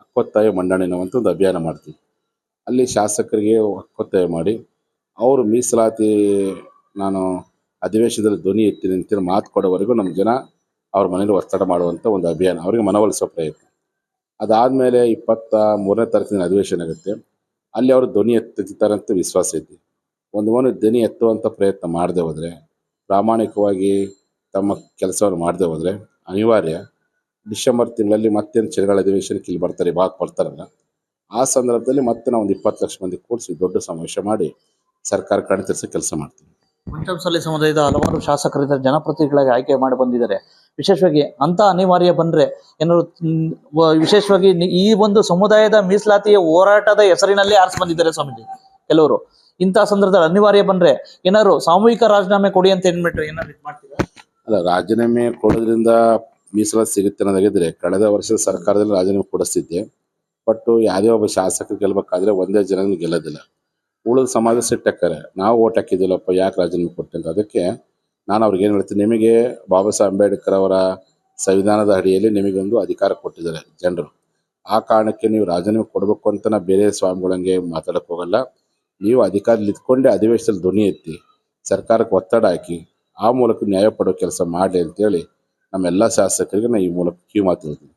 ಹಕ್ಕೊತ್ತಾಯ ಮಂಡನೆ ಅನ್ನುವಂಥ ಒಂದು ಅಭಿಯಾನ ಮಾಡ್ತೀವಿ. ಅಲ್ಲಿ ಶಾಸಕರಿಗೆ ಹಕ್ಕೊತ್ತಾಯ ಮಾಡಿ ಅವರು ಮೀಸಲಾತಿ ನಾನು ಅಧಿವೇಶನದಲ್ಲಿ ಧ್ವನಿ ಎತ್ತೀನಿ ಅಂತೇಳಿ ಮಾತು ಕೊಡೋವರೆಗೂ ನಮ್ಮ ಜನ ಅವ್ರ ಮನೇಲಿ ಒತ್ತಡ ಮಾಡುವಂಥ ಒಂದು ಅಭಿಯಾನ, ಅವರಿಗೆ ಮನವೊಲಿಸೋ ಪ್ರಯತ್ನ. ಅದಾದಮೇಲೆ 23ನೇ ತಾರೀಕಿನ ಅಧಿವೇಶನ ಆಗುತ್ತೆ. ಅಲ್ಲಿ ಅವರು ಧ್ವನಿ ಎತ್ತುತ್ತಾರಂತ ವಿಶ್ವಾಸ ಐತಿ. ಒಂದು ಧ್ವನಿ ಎತ್ತುವಂಥ ಪ್ರಯತ್ನ ಮಾಡದೆ ಹೋದರೆ, ಪ್ರಾಮಾಣಿಕವಾಗಿ ತಮ್ಮ ಕೆಲಸವನ್ನು ಮಾಡದೆ ಹೋದರೆ ಅನಿವಾರ್ಯ ಡಿಸೆಂಬರ್ ತಿಂಗಳಲ್ಲಿ ಮತ್ತೇನು ಚಳಿಗಾಲ ಅಧಿವೇಶನಕ್ಕೆ ಇಲ್ಲಿ ಬರ್ತಾರಲ್ಲ, ಆ ಸಂದರ್ಭದಲ್ಲಿ ಮತ್ತೆ ನಾವು ಒಂದು 20 ಲಕ್ಷ ಮಂದಿ ಕೂಡಿಸಿ ದೊಡ್ಡ ಸಮಾವೇಶ ಮಾಡಿ ಸರ್ಕಾರ ಕಣ್ತರಿಸೋ ಕೆಲಸ ಮಾಡ್ತೀವಿ.
ಪಂಚಮಸಾಲಿ ಸಮುದಾಯದ ಹಲವಾರು ಶಾಸಕರಿದ್ದಾರೆ, ಜನಪ್ರತಿನಿಧಿಗಳಾಗಿ ಆಯ್ಕೆ ಮಾಡಿ ಬಂದಿದ್ದಾರೆ. ವಿಶೇಷವಾಗಿ ಅಂತ ಅನಿವಾರ್ಯ ಬಂದ್ರೆ ಏನಾದ್ರು ವಿಶೇಷವಾಗಿ ಈ ಒಂದು ಸಮುದಾಯದ ಮೀಸಲಾತಿಯ ಹೋರಾಟದ ಹೆಸರಿನಲ್ಲಿ ಆರಿಸಿ ಬಂದಿದ್ದಾರೆ ಸ್ವಾಮೀಜಿ ಕೆಲವರು. ಇಂತಹ ಸಂದರ್ಭದಲ್ಲಿ ಅನಿವಾರ್ಯ ಬಂದ್ರೆ ಏನಾದ್ರು ಸಾಮೂಹಿಕ ರಾಜೀನಾಮೆ ಕೊಡಿ ಅಂತ ಏನ್ಬಿಟ್ರೆ ಏನಾದ್ರು ಮಾಡ್ತೀರಾ?
ಅಲ್ಲ, ರಾಜೀನಾಮೆ ಕೊಡೋದ್ರಿಂದ ಮೀಸಲಾತಿ ಸಿಗುತ್ತೆ ಅನ್ನೋದಾಗಿದ್ರೆ ಕಳೆದ ವರ್ಷದ ಸರ್ಕಾರದಲ್ಲಿ ರಾಜೀನಾಮೆ ಕೊಡಿಸ್ತಿದ್ದೆ. ಬಟ್ ಯಾವುದೇ ಒಬ್ಬ ಶಾಸಕ ಗೆಲ್ಬೇಕಾದ್ರೆ ಒಂದೇ ಜನ ಗೆಲ್ಲೋದಿಲ್ಲ, ಉಳಿದ ಸಮಾಜ ಸಿಟ್ಟಾಕ್ತಾರೆ, ನಾವು ಓಟ್ ಹಾಕಿದ್ದಿಲ್ಲಪ್ಪ ಯಾಕೆ ರಾಜೀನಾಮೆ ಕೊಟ್ಟೆ ಅಂತ. ಅದಕ್ಕೆ ನಾನು ಅವ್ರಿಗೆ ಏನು ಹೇಳ್ತೀನಿ, ನಿಮಗೆ ಬಾಬಾ ಸಾಹೇಬ್ ಅಂಬೇಡ್ಕರ್ ಅವರ ಸಂವಿಧಾನದ ಅಡಿಯಲ್ಲಿ ನಿಮಗೊಂದು ಅಧಿಕಾರ ಕೊಟ್ಟಿದ್ದಾರೆ ಜನರು. ಆ ಕಾರಣಕ್ಕೆ ನೀವು ರಾಜೀನಾಮೆ ಕೊಡಬೇಕು ಅಂತ ನಾ ಬೇರೆ ಸ್ವಾಮಿಗಳಂಗೆ ಮಾತಾಡೋಕ್ಕೆ ಹೋಗಲ್ಲ. ನೀವು ಅಧಿಕಾರದಲ್ಲಿ ಇದ್ಕೊಂಡೆ ಅಧಿವೇಶನದಲ್ಲಿ ಧ್ವನಿ ಎತ್ತಿ ಸರ್ಕಾರಕ್ಕೆ ಒತ್ತಡ ಹಾಕಿ ಆ ಮೂಲಕ ನ್ಯಾಯ ಪಡೋ ಕೆಲಸ ಮಾಡಲಿ ಅಂತೇಳಿ ನಮ್ಮೆಲ್ಲ ಶಾಸಕರಿಗೆ ನಾನು ಈ ಮೂಲಕ ಕಿವಿ ಮಾತು ಹೇಳ್ತೀನಿ.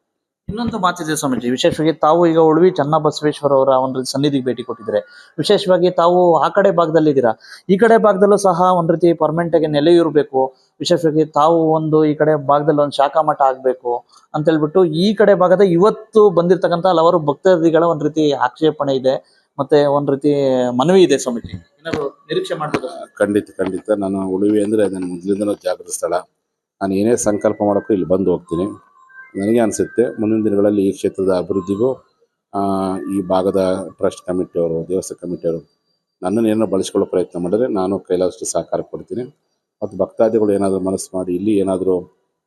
ಇನ್ನೊಂದು ಮಾತಿದೆ ಸ್ವಾಮೀಜಿ, ವಿಶೇಷವಾಗಿ ತಾವು ಈಗ ಉಳ್ವಿ ಚನ್ನಬಸವೇಶ್ವರ ಅವರ ಒಂದು ಸನ್ನಿಧಿಗೆ ಭೇಟಿ ಕೊಟ್ಟಿದ್ರೆ, ವಿಶೇಷವಾಗಿ ತಾವು ಆ ಕಡೆ ಭಾಗದಲ್ಲಿದ್ದೀರಾ, ಈ ಕಡೆ ಭಾಗದಲ್ಲೂ ಸಹ ಒಂದ್ ರೀತಿ ಪರ್ಮನೆಂಟ್ ಆಗಿ ನೆಲೆಯೂರ್ಬೇಕು, ವಿಶೇಷವಾಗಿ ತಾವು ಒಂದು ಈ ಕಡೆ ಭಾಗದಲ್ಲಿ ಒಂದು ಶಾಖಾ ಮಠ ಆಗ್ಬೇಕು ಅಂತ ಹೇಳ್ಬಿಟ್ಟು ಈ ಕಡೆ ಭಾಗದ ಇವತ್ತು ಬಂದಿರತಕ್ಕಂಥ ಹಲವಾರು ಭಕ್ತಾದಿಗಳ ಒಂದ್ ರೀತಿ ಆಕ್ಷೇಪಣೆ ಇದೆ, ಮತ್ತೆ ಒಂದ್ ರೀತಿ ಮನವಿ ಇದೆ ಸ್ವಾಮೀಜಿ. ಏನಾದ್ರು ನಿರೀಕ್ಷೆ ಮಾಡ್ಬೋದು?
ಖಂಡಿತ ನಾನು ಉಳಿವಿ ಅಂದರೆ ನನ್ನ ಮೊದಲಿಂದನೂ ಜಾಗೃತ ಸ್ಥಳ. ನಾನು ಏನೇ ಸಂಕಲ್ಪ ಮಾಡೋಕ್ಕೂ ಇಲ್ಲಿ ಬಂದು ಹೋಗ್ತೀನಿ. ನನಗೆ ಅನಿಸುತ್ತೆ ಮುಂದಿನ ದಿನಗಳಲ್ಲಿ ಈ ಕ್ಷೇತ್ರದ ಅಭಿವೃದ್ಧಿಗೂ ಈ ಭಾಗದ ಟ್ರಸ್ಟ್ ಕಮಿಟಿಯವರು, ದೇವಸ್ಥಾನ ಕಮಿಟಿಯವರು ನನ್ನನ್ನು ಏನೋ ಬಳಸ್ಕೊಳ್ಳೋ ಪ್ರಯತ್ನ ಮಾಡಿದ್ರೆ ನಾನು ಕೈಲಾದಷ್ಟು ಸಹಕಾರ ಕೊಡ್ತೀನಿ. ಮತ್ತು ಭಕ್ತಾದಿಗಳು ಏನಾದರೂ ಮನಸ್ಸು ಮಾಡಿ ಇಲ್ಲಿ ಏನಾದರೂ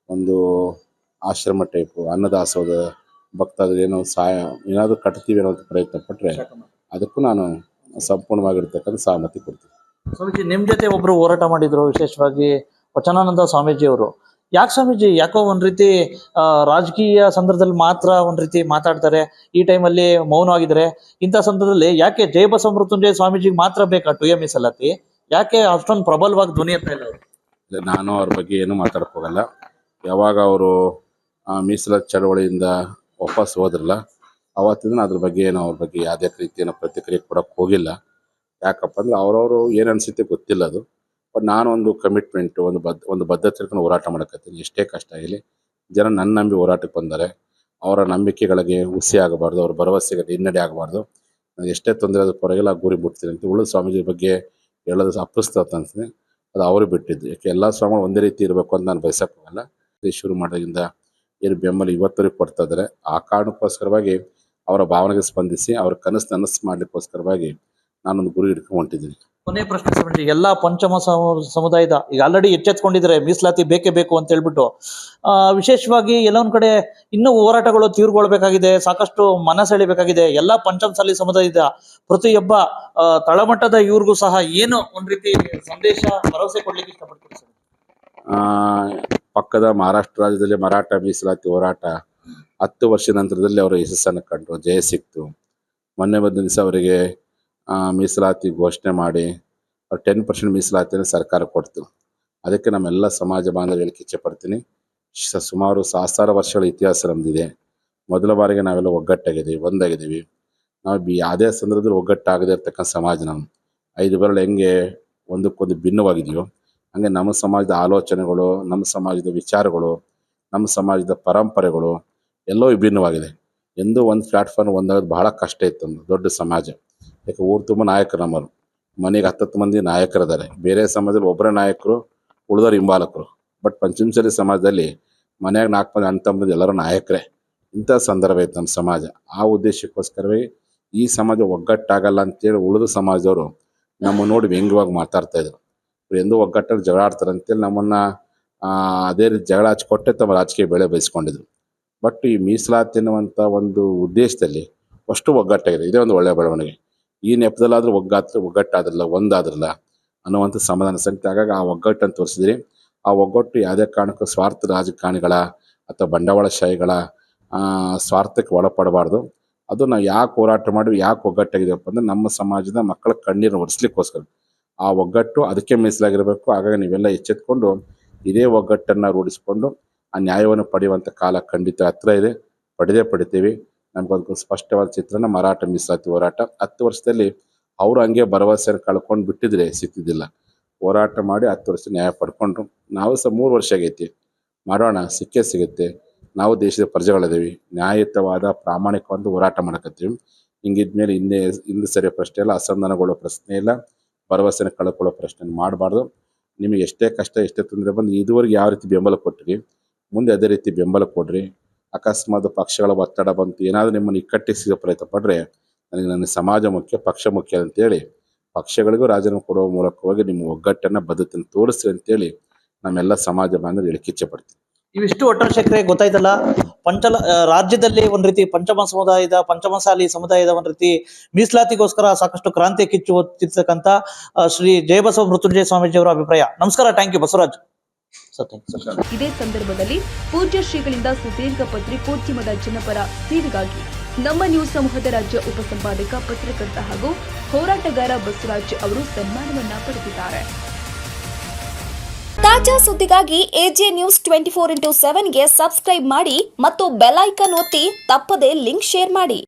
ಒಂದು ಆಶ್ರಮ ಟೈಪು ಅನ್ನದಾಸೋಹದ ಭಕ್ತಾದಿಗಳು ಏನೋ ಸಹಾಯ ಏನಾದರೂ ಕಟ್ತೀವಿ ಅನ್ನೋ ಪ್ರಯತ್ನ ಪಟ್ಟರೆ ಅದಕ್ಕೂ ನಾನು ಸಂಪೂರ್ಣವಾಗಿರ್ತಕ್ಕಂಥ ಸಹಮತಿ ಕೊಡ್ತೀನಿ.
ಸ್ವಾಮೀಜಿ, ನಿಮ್ಮ ಜೊತೆ ಒಬ್ರು ಹೋರಾಟ ಮಾಡಿದ್ರು, ವಿಶೇಷವಾಗಿ ವಚನಾನಂದ ಸ್ವಾಮೀಜಿ ಅವರು. ಯಾಕೆ ಸ್ವಾಮೀಜಿ ಯಾಕೋ ಒಂದ್ ರೀತಿ ರಾಜಕೀಯ ಸಂದರ್ಭದಲ್ಲಿ ಮಾತ್ರ ಒಂದ್ ರೀತಿ ಮಾತಾಡ್ತಾರೆ, ಈ ಟೈಮಲ್ಲಿ ಮೌನವಾಗಿದ್ದಾರೆ. ಇಂಥ ಸಂದರ್ಭದಲ್ಲಿ ಯಾಕೆ ಜಯಬಸವ ಮೃತ್ಯುಂಜಯ ಸ್ವಾಮೀಜಿಗೆ ಮಾತ್ರ ಬೇಕಾ 2A ಮೀಸಲಾತಿ? ಯಾಕೆ ಅಷ್ಟೊಂದು ಪ್ರಬಲವಾಗಿ ಧ್ವನಿ ಎತ್ತಾ ಇಲ್ಲ ಅವರು?
ನಾನು ಅವ್ರ ಬಗ್ಗೆ ಏನು ಮಾತಾಡಕ್ಕೆ ಹೋಗಲ್ಲ. ಯಾವಾಗ ಅವರು ಮೀಸಲಾತಿ ಚಳವಳಿಯಿಂದ ವಾಪಸ್ ಹೋದ್ರಲ್ಲ, ಅವತ್ತಿಂದ ಅದ್ರ ಬಗ್ಗೆ ಏನು ಅವ್ರ ಬಗ್ಗೆ ಯಾವುದೇ ರೀತಿಯ ಪ್ರತಿಕ್ರಿಯೆ ಕೊಡೋಕ್ಕೆ ಹೋಗಿಲ್ಲ. ಯಾಕಪ್ಪ ಅಂದ್ರೆ ಅವ್ರವರು ಏನು ಅನಿಸುತ್ತೆ ಗೊತ್ತಿಲ್ಲ ಅದು. ಬಟ್ ನಾನು ಒಂದು ಕಮಿಟ್ಮೆಂಟು, ಒಂದು ಬದ್ಧತೆ ಹೋರಾಟ ಮಾಡಕತ್ತೀನಿ. ಎಷ್ಟೇ ಕಷ್ಟ ಆಗಲಿ ಜನ ನನ್ನ ನಂಬಿ ಹೋರಾಟಕ್ಕೆ ಬಂದರೆ ಅವರ ನಂಬಿಕೆಗಳಿಗೆ ಹುಸಿ ಆಗಬಾರ್ದು, ಅವ್ರ ಭರವಸೆಗೆ ಹಿನ್ನಡೆ ಆಗಬಾರ್ದು. ನಾನು ಎಷ್ಟೇ ತೊಂದರೆ ಆದ ಪರವಾಗಿಲ್ಲ ಗುರಿ ಮುಟ್ತೀನಿ ಅಂತ ಉಳಿದ ಸ್ವಾಮೀಜಿ ಬಗ್ಗೆ ಹೇಳೋದು ಅಪ್ರಸ್ತುತ ಅನ್ಸುತ್ತೆ. ಅದು ಅವರು ಬಿಟ್ಟಿದ್ದು. ಯಾಕೆ ಎಲ್ಲ ಸ್ವಾಮಿಗಳು ಒಂದೇ ರೀತಿ ಇರಬೇಕು ಅಂತ ನಾನು ಬಯಸೋಕ್ಕಾಗಲ್ಲ. ಶುರು ಮಾಡೋದ್ರಿಂದ ಏನು ಬೆಂಬಲ ಇವತ್ತವರೆಗೆ ಕೊಡ್ತಾ ಇದ್ದಾರೆ, ಆ ಕಾರಣಕ್ಕೋಸ್ಕರವಾಗಿ ಅವರ ಭಾವನೆಗೆ ಸ್ಪಂದಿಸಿ ಅವ್ರ ಕನಸು ನನಸು ಮಾಡಲಿಕ್ಕೋಸ್ಕರವಾಗಿ ನಾನೊಂದು ಗುರಿ ಇಟ್ಕೊಂಡು ಹೊಂಟಿದ್ದೀನಿ.
ಕೊನೆ ಪ್ರಶ್ನೆ ಸ್ವಾಮೀಜಿ, ಎಲ್ಲಾ ಪಂಚಮ ಸಮುದಾಯದ ಈಗ ಆಲ್ರೆಡಿ ಎಚ್ಚೆತ್ಕೊಂಡಿದ್ದಾರೆ ಮೀಸಲಾತಿ ಬೇಕೇ ಬೇಕು ಅಂತ ಹೇಳ್ಬಿಟ್ಟು, ವಿಶೇಷವಾಗಿ ಎಲ್ಲೊಂದ್ ಕಡೆ ಇನ್ನೂ ಹೋರಾಟಗಳು ತೀವ್ರಗೊಳ್ಬೇಕಾಗಿದೆ, ಸಾಕಷ್ಟು ಮನ ಸೆಳಿಬೇಕಾಗಿದೆ. ಎಲ್ಲಾ ಪಂಚಮಸಾಲಿ ಸಮುದಾಯದ ಪ್ರತಿಯೊಬ್ಬ ತಳಮಟ್ಟದ ಇವ್ರಿಗೂ ಸಹ ಏನು ಒಂದ್ ರೀತಿ ಸಂದೇಶ ಭರವಸೆ ಕೊಡ್ಲಿಕ್ಕೆ ಇಷ್ಟಪಡ್ತೀರಿ ಸರ್?
ಪಕ್ಕದ ಮಹಾರಾಷ್ಟ್ರ ರಾಜ್ಯದಲ್ಲಿ ಮರಾಠ ಮೀಸಲಾತಿ ಹೋರಾಟ 10 ವರ್ಷದ ನಂತರದಲ್ಲಿ ಅವರ ಯಶಸ್ಸನ್ನು ಕಂಡು ಜಯ ಸಿಕ್ತು. ಮೊನ್ನೆ ಬಂದ ದಿವಸ ಅವರಿಗೆ ಮೀಸಲಾತಿ ಘೋಷಣೆ ಮಾಡಿ 10% ಮೀಸಲಾತಿಯನ್ನು ಸರ್ಕಾರ ಕೊಡ್ತು. ಅದಕ್ಕೆ ನಮ್ಮೆಲ್ಲ ಸಮಾಜ ಬಾಂಧವರು ಹೇಳಿಕ್ಕೆ ಇಚ್ಛೆಪಡ್ತೀನಿ. ಸುಮಾರು 1000 ವರ್ಷಗಳ ಇತಿಹಾಸ ನಮ್ಮದಿದೆ. ಮೊದಲ ಬಾರಿಗೆ ನಾವೆಲ್ಲ ಒಗ್ಗಟ್ಟಾಗಿದ್ದೀವಿ, ಒಂದಾಗಿದ್ದೀವಿ. ನಾವು ಯಾವುದೇ ಸಂದರ್ಭದಲ್ಲಿ ಒಗ್ಗಟ್ಟಾಗದೇ ಇರ್ತಕ್ಕಂಥ ಸಮಾಜ ನಮ್ಮ 5 ಬೆರಳು ಹೆಂಗೆ ಒಂದಕ್ಕೊಂದು ಭಿನ್ನವಾಗಿದೆಯೋ ಹಂಗೆ ನಮ್ಮ ಸಮಾಜದ ಆಲೋಚನೆಗಳು, ನಮ್ಮ ಸಮಾಜದ ವಿಚಾರಗಳು, ನಮ್ಮ ಸಮಾಜದ ಪರಂಪರೆಗಳು ಎಲ್ಲವೂ ವಿಭಿನ್ನವಾಗಿದೆ. ಎಂದೂ ಒಂದು ಪ್ಲ್ಯಾಟ್ಫಾರ್ಮ್ ಒಂದಾಗೋದು ಬಹಳ ಕಷ್ಟ ಇತ್ತು. ಒಂದು ದೊಡ್ಡ ಸಮಾಜ, ಯಾಕೆ ಊರು ತುಂಬ ನಾಯಕರು ನಮ್ಮರು, ಮನೆಗೆ 10 ಮಂದಿ ನಾಯಕರಿದ್ದಾರೆ. ಬೇರೆ ಸಮಾಜದಲ್ಲಿ ಒಬ್ಬರೇ ನಾಯಕರು, ಉಳಿದವರು ಹಿಂಬಾಲಕರು. ಬಟ್ ಪಂಚಮಸಾಲಿ ಸಮಾಜದಲ್ಲಿ ಮನೆಯಾಗ 4 ಮಂದಿ ಅಣ್ಣ ತಮ್ಮಂದಿರು ಎಲ್ಲರೂ ನಾಯಕರೇ. ಇಂಥ ಸಂದರ್ಭ ಇತ್ತು ನಮ್ಮ ಸಮಾಜ. ಆ ಉದ್ದೇಶಕ್ಕೋಸ್ಕರವೇ ಈ ಸಮಾಜ ಒಗ್ಗಟ್ಟಾಗಲ್ಲ ಅಂತೇಳಿ ಉಳಿದ ಸಮಾಜದವರು ನಮ್ಮ ನೋಡಿ ವ್ಯಂಗ್ಯವಾಗಿ ಮಾತಾಡ್ತಾಯಿದ್ರು. ಎಂದೂ ಒಗ್ಗಟ್ಟಲ್ಲಿ ಜಗಳ ಆಡ್ತಾರೆ ಅಂತೇಳಿ ನಮ್ಮನ್ನು ಅದೇ ರೀತಿ ಜಗಳ ಹಚ್ಕೊಟ್ಟೆ ತಮ್ಮ ರಾಜಕೀಯ ಬೆಳೆ ಬಯಸ್ಕೊಂಡಿದ್ರು. ಬಟ್ ಈ ಮೀಸಲಾತಿ ಅನ್ನುವಂಥ ಒಂದು ಉದ್ದೇಶದಲ್ಲಿ ಅಷ್ಟು ಒಗ್ಗಟ್ಟಾಗಿದೆ. ಇದೇ ಒಂದು ಒಳ್ಳೆಯ ಬೆಳವಣಿಗೆ. ಈ ನೆಪದಲ್ಲಾದರೂ ಒಗ್ಗಟ್ಟಾದ್ರಲ್ಲ, ಒಂದಾದ್ರಲ್ಲ ಅನ್ನುವಂಥ ಸಮಾಧಾನ ಸಂಖ್ಯೆ. ಹಾಗಾಗಿ ಆ ಒಗ್ಗಟ್ಟನ್ನು ತೋರಿಸಿದ್ರಿ. ಆ ಒಗ್ಗಟ್ಟು ಯಾವುದೇ ಕಾರಣಕ್ಕೂ ಸ್ವಾರ್ಥ ರಾಜಕಾರಣಿಗಳ ಅಥವಾ ಬಂಡವಾಳಶಾಹಿಗಳ ಸ್ವಾರ್ಥಕ್ಕೆ ಒಳಪಡಬಾರ್ದು. ಅದು ನಾವು ಯಾಕೆ ಹೋರಾಟ ಮಾಡಿ ಯಾಕೆ ಒಗ್ಗಟ್ಟಾಗಿದ್ದೀವಪ್ಪ ಅಂದರೆ ನಮ್ಮ ಸಮಾಜದ ಮಕ್ಕಳ ಕಣ್ಣೀರನ್ನು ಒರೆಸ್ಲಿಕ್ಕೋಸ್ಕರ. ಆ ಒಗ್ಗಟ್ಟು ಅದಕ್ಕೆ ಮೀಸಲಾಗಿರಬೇಕು. ಹಾಗಾಗಿ ನೀವೆಲ್ಲ ಎಚ್ಚೆತ್ಕೊಂಡು ಇದೇ ಒಗ್ಗಟ್ಟನ್ನು ರೂಢಿಸಿಕೊಂಡು ಆ ನ್ಯಾಯವನ್ನು ಪಡೆಯುವಂಥ ಕಾಲ ಖಂಡಿತ ಹತ್ರ ಇದೆ. ಪಡಿತೀವಿ. ನಮಗೊಂದು ಸ್ಪಷ್ಟವಾದ ಚಿತ್ರಣ ಮರಾಠ ಮೀಸಲಾತಿ ಹೋರಾಟ 10 ವರ್ಷದಲ್ಲಿ ಅವರು ಹಂಗೆ ಭರವಸೆಯನ್ನು ಕಳ್ಕೊಂಡು ಬಿಟ್ಟಿದ್ರೆ ಸಿಗ್ತಿದ್ದಿಲ್ಲ. ಹೋರಾಟ ಮಾಡಿ 10 ವರ್ಷ ನ್ಯಾಯ ಪಡ್ಕೊಂಡ್ರು. ನಾವು ಸಹ 3 ವರ್ಷ ಆಗೈತಿ, ಮಾಡೋಣ, ಸಿಕ್ಕೇ ಸಿಗುತ್ತೆ. ನಾವು ದೇಶದ ಪ್ರಜೆಗಳಿದ್ದೀವಿ, ನ್ಯಾಯಯುತವಾದ ಪ್ರಾಮಾಣಿಕವಾದ ಹೋರಾಟ ಮಾಡಕತ್ತೀವಿ. ಹಿಂಗಿದ್ಮೇಲೆ ಹಿಂದೆ ಸರಿಯೋ ಪ್ರಶ್ನೆ ಇಲ್ಲ, ಅಸಮಾಧಾನಗೊಳ್ಳೋ ಪ್ರಶ್ನೆ ಇಲ್ಲ, ಭರವಸೆನ ಕಳ್ಕೊಳ್ಳೋ ಪ್ರಶ್ನೆ ಮಾಡಬಾರ್ದು. ನಿಮಗೆ ಎಷ್ಟೇ ಕಷ್ಟ ಎಷ್ಟೇ ತೊಂದರೆ ಬಂದು ಇದುವರೆಗೆ ಯಾವ ರೀತಿ ಬೆಂಬಲ ಕೊಟ್ಟಿರಿ, ಮುಂದೆ ಅದೇ ರೀತಿ ಬೆಂಬಲ ಕೊಡ್ರಿ. ಅಕಸ್ಮಾತ್ ಪಕ್ಷಗಳ ಒತ್ತಡ ಬಂತು, ಏನಾದರೂ ನಿಮ್ಮನ್ನು ಇಕ್ಕಟ್ಟಿಸಿದ ಪ್ರಯತ್ನ ಪಡ್ರೆ ನನಗೆ ನನ್ನ ಸಮಾಜ ಮುಖ್ಯ, ಪಕ್ಷ ಮುಖ್ಯ ಅಂತೇಳಿ ಪಕ್ಷಗಳಿಗೂ ರಾಜೀನಾಮೆ ಕೊಡುವ ಮೂಲಕವಾಗಿ ನಿಮ್ಮ ಒಗ್ಗಟ್ಟನ್ನು ಬದ್ಧತೆಯನ್ನು ತೋರಿಸ್ರಿ ಅಂತೇಳಿ ನಮ್ಮೆಲ್ಲ ಸಮಾಜ ಬಾಂಧವರು ಹೇಳಿಕ್ಕೆ ಇಚ್ಛೆ ಪಡ್ತೀನಿ.
ಇವಿಷ್ಟು ಒಟ್ಟಾರೆ ಶೇಖರೆ ಗೊತ್ತಾಯ್ತಲ್ಲ, ರಾಜ್ಯದಲ್ಲಿ ಒಂದ್ ರೀತಿ ಪಂಚಮಸಾಲಿ ಸಮುದಾಯದ ಒಂದ್ ರೀತಿ ಮೀಸಲಾತಿಗೋಸ್ಕರ ಸಾಕಷ್ಟು ಕ್ರಾಂತಿ ಕಿಚ್ಚು ಹೊತ್ತಿರ್ತಕ್ಕಂಥ ಶ್ರೀ ಜಯಬಸವ ಮೃತ್ಯುಂಜಯ ಸ್ವಾಮೀಜಿ ಅವರ ಅಭಿಪ್ರಾಯ. ನಮಸ್ಕಾರ, ಥ್ಯಾಂಕ್ ಯು ಬಸವರಾಜ್.
ಇದೇ ಸಂದರ್ಭದಲ್ಲಿ ಪೂಜ್ಯ ಶ್ರೀಗಳಿಂದ ಸುದೀರ್ಘ ಪತ್ರಿಕೋದ್ಯಮದ ಜನಪರ ಸೇವೆಗಾಗಿ ನಮ್ಮ ನ್ಯೂಸ್ ಸಮೂಹದ ರಾಜ್ಯ ಉಪಸಂಪಾದಕ ಪತ್ರಕರ್ತ ಹಾಗೂ ಹೋರಾಟಗಾರ ಬಸವರಾಜ್ ಅವರು ಸನ್ಮಾನವನ್ನ ಪಡೆದಿದ್ದಾರೆ.
ತಾಜಾ ಸುದ್ದಿಗಾಗಿ ಎಜೆ ನ್ಯೂಸ್ 24x7 ಗೆ ಸಬ್ಸ್ಕ್ರೈಬ್ ಮಾಡಿ ಮತ್ತು ಬೆಲ್ ಐಕಾನ್ ಒತ್ತಿ ತಪ್ಪದೇ ಲಿಂಕ್ ಶೇರ್ ಮಾಡಿ.